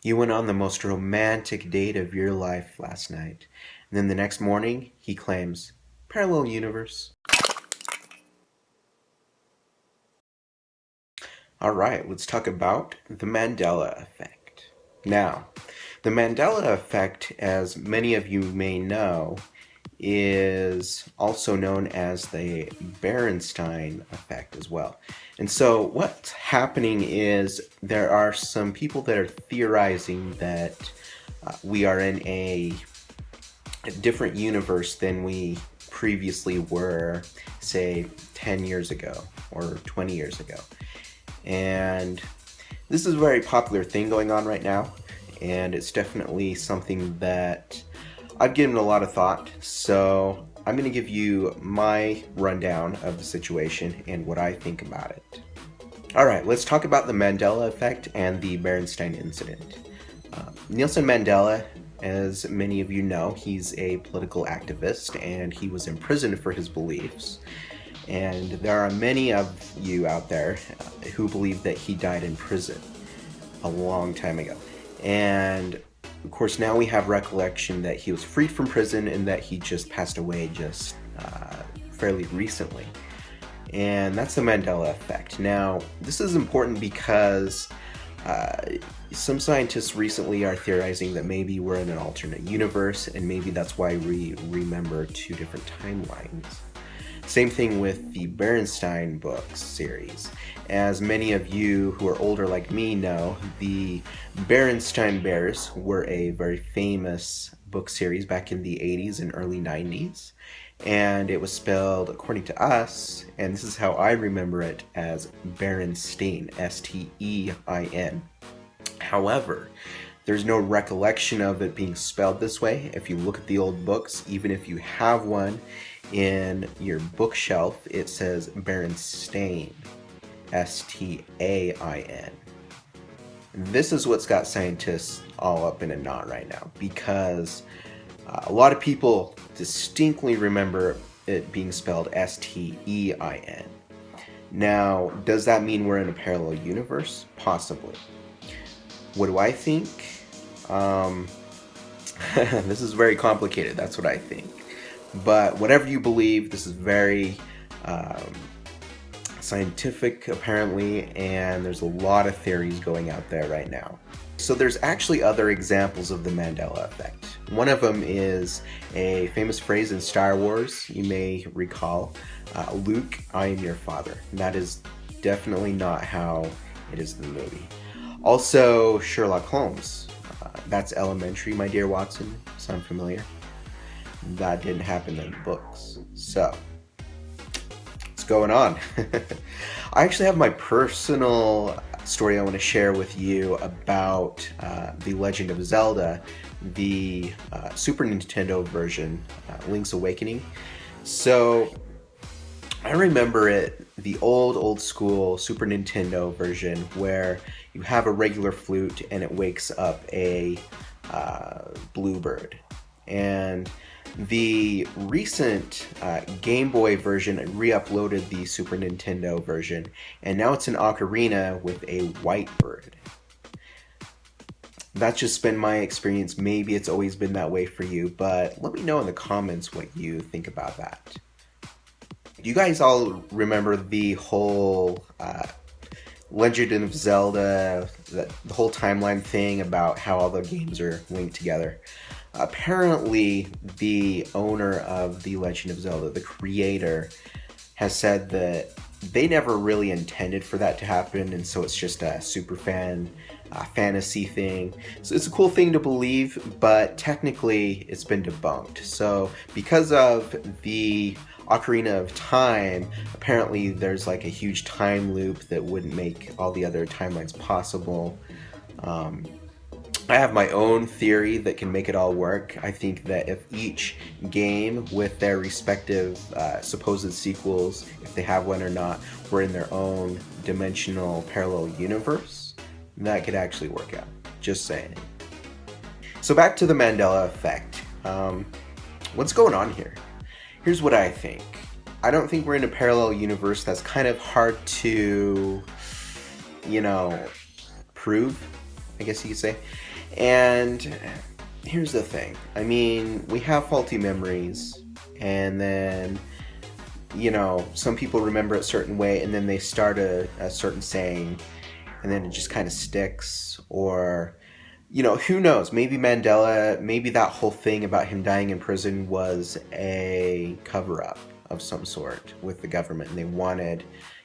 You went on the most romantic date of your life last night. And then the next morning, he claims, parallel universe. Alright, let's talk about the Mandela effect. Now, the Mandela effect, as many of you may know, is also known as the Berenstain effect as well. And so what's happening is there are some people that are theorizing that we are in a different universe than we previously were, say, 10 years ago or 20 years ago. And this is a very popular thing going on right now, and it's definitely something that I've given a lot of thought, so I'm going to give you my rundown of the situation and what I think about it. Alright, let's talk about the Mandela effect and the Berenstain incident. Nelson Mandela, as many of you know, he's a political activist and he was imprisoned for his beliefs. And there are many of you out there who believe that he died in prison a long time ago. And of course, now we have recollection that he was freed from prison and that he just passed away just fairly recently. And that's the Mandela effect. Now, this is important because some scientists recently are theorizing that maybe we're in an alternate universe, and maybe that's why we remember two different timelines. Same thing with the Berenstain books series. As many of you who are older like me know, the Berenstain Bears were a very famous book series back in the 80s and early 90s. And it was spelled, according to us, and this is how I remember it, as Berenstain, S-T-E-I-N. However, there's no recollection of it being spelled this way. If you look at the old books, even if you have one in your bookshelf, it says Berenstain, S-T-A-I-N. This is what's got scientists all up in a knot right now, because a lot of people distinctly remember it being spelled S-T-E-I-N. Now, does that mean we're in a parallel universe? Possibly. What do I think? This is very complicated, that's what I think. But whatever you believe, this is very scientific apparently, and there's a lot of theories going out there right now. So there's actually other examples of the Mandela effect. One of them is a famous phrase in Star Wars, you may recall, Luke, I am your father. And that is definitely not how it is in the movie. Also, Sherlock Holmes. That's elementary, my dear Watson. Sound familiar? That didn't happen in the books. So, what's going on? I actually have my personal story I want to share with you about The Legend of Zelda, the Super Nintendo version, Link's Awakening. So, I remember it, the old school Super Nintendo version, where you have a regular flute and it wakes up a bluebird. And the recent Game Boy version re-uploaded the Super Nintendo version, and now it's an ocarina with a white bird. That's just been my experience. Maybe it's always been that way for you, but let me know in the comments what you think about that. Do you guys all remember the whole Legend of Zelda, the whole timeline thing about how all the games are linked together? Apparently, the owner of The Legend of Zelda, the creator, has said that they never really intended for that to happen, and so it's just a super fantasy thing. So it's a cool thing to believe, but technically it's been debunked. So because of the Ocarina of Time, apparently there's like a huge time loop that wouldn't make all the other timelines possible. I have my own theory that can make it all work. I think that if each game with their respective supposed sequels, if they have one or not, were in their own dimensional parallel universe, that could actually work out. Just saying. So back to the Mandela effect. What's going on here? Here's what I think. I don't think we're in a parallel universe. That's kind of hard to, prove. I guess you could say. And here's the thing. I mean, we have faulty memories, and then, you know, some people remember it a certain way, and then they start a certain saying, and then it just kind of sticks. Or, you know, who knows? Maybe Mandela, maybe that whole thing about him dying in prison was a cover-up of some sort with the government, and they wanted,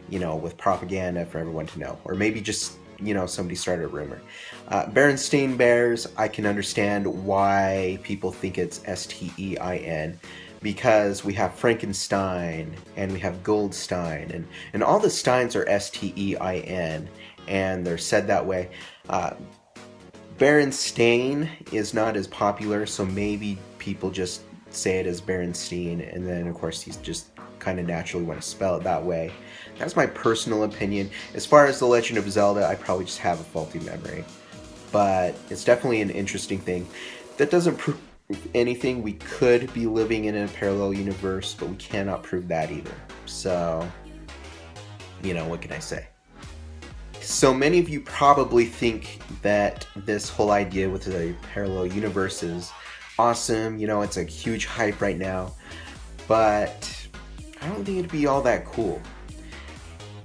you know, with propaganda for everyone to know. Or maybe just, you know, somebody started a rumor. Berenstain Bears, I can understand why people think it's Stein, because we have Frankenstein and we have Goldstein, and all the Steins are Stein, and they're said that way. Berenstain is not as popular, so maybe people just say it as Berenstein, and then of course you just kind of naturally want to spell it that way. That's my personal opinion. As far as The Legend of Zelda, I probably just have a faulty memory. But it's definitely an interesting thing. That doesn't prove anything. We could be living in a parallel universe, but we cannot prove that either. So, you know, what can I say? So many of you probably think that this whole idea with the parallel universe is awesome. You know, it's a huge hype right now. But I don't think it'd be all that cool.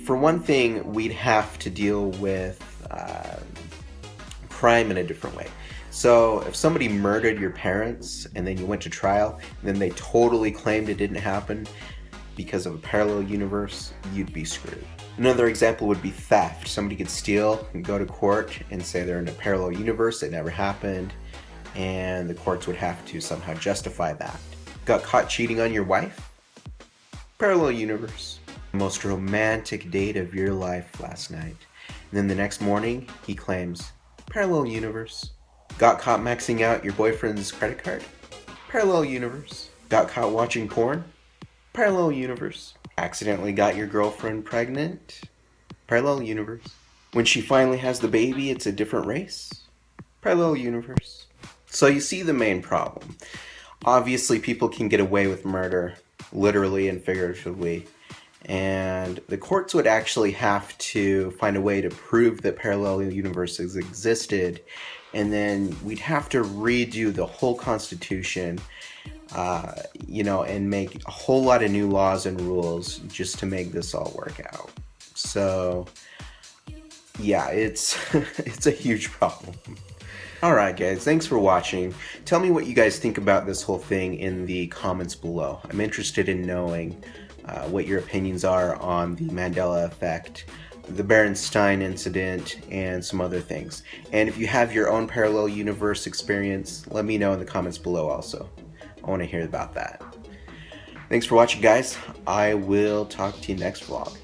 For one thing, we'd have to deal with crime in a different way. So if somebody murdered your parents and then you went to trial, and then they totally claimed it didn't happen because of a parallel universe, you'd be screwed. Another example would be theft. Somebody could steal and go to court and say they're in a parallel universe, it never happened, and the courts would have to somehow justify that. Got caught cheating on your wife? Parallel universe. Most romantic date of your life last night. And then the next morning, he claims, parallel universe. Got caught maxing out your boyfriend's credit card? Parallel universe. Got caught watching porn? Parallel universe. Accidentally got your girlfriend pregnant? Parallel universe. When she finally has the baby, it's a different race? Parallel universe. So you see the main problem. Obviously, people can get away with murder, literally and figuratively, and the courts would actually have to find a way to prove that parallel universes existed, and then we'd have to redo the whole Constitution, you know, and make a whole lot of new laws and rules just to make this all work out. So, yeah, it's it's a huge problem. Alright guys, thanks for watching. Tell me what you guys think about this whole thing in the comments below. I'm interested in knowing what your opinions are on the Mandela effect, the Berenstain incident, and some other things. And if you have your own parallel universe experience, let me know in the comments below also. I want to hear about that. Thanks for watching guys. I will talk to you next vlog.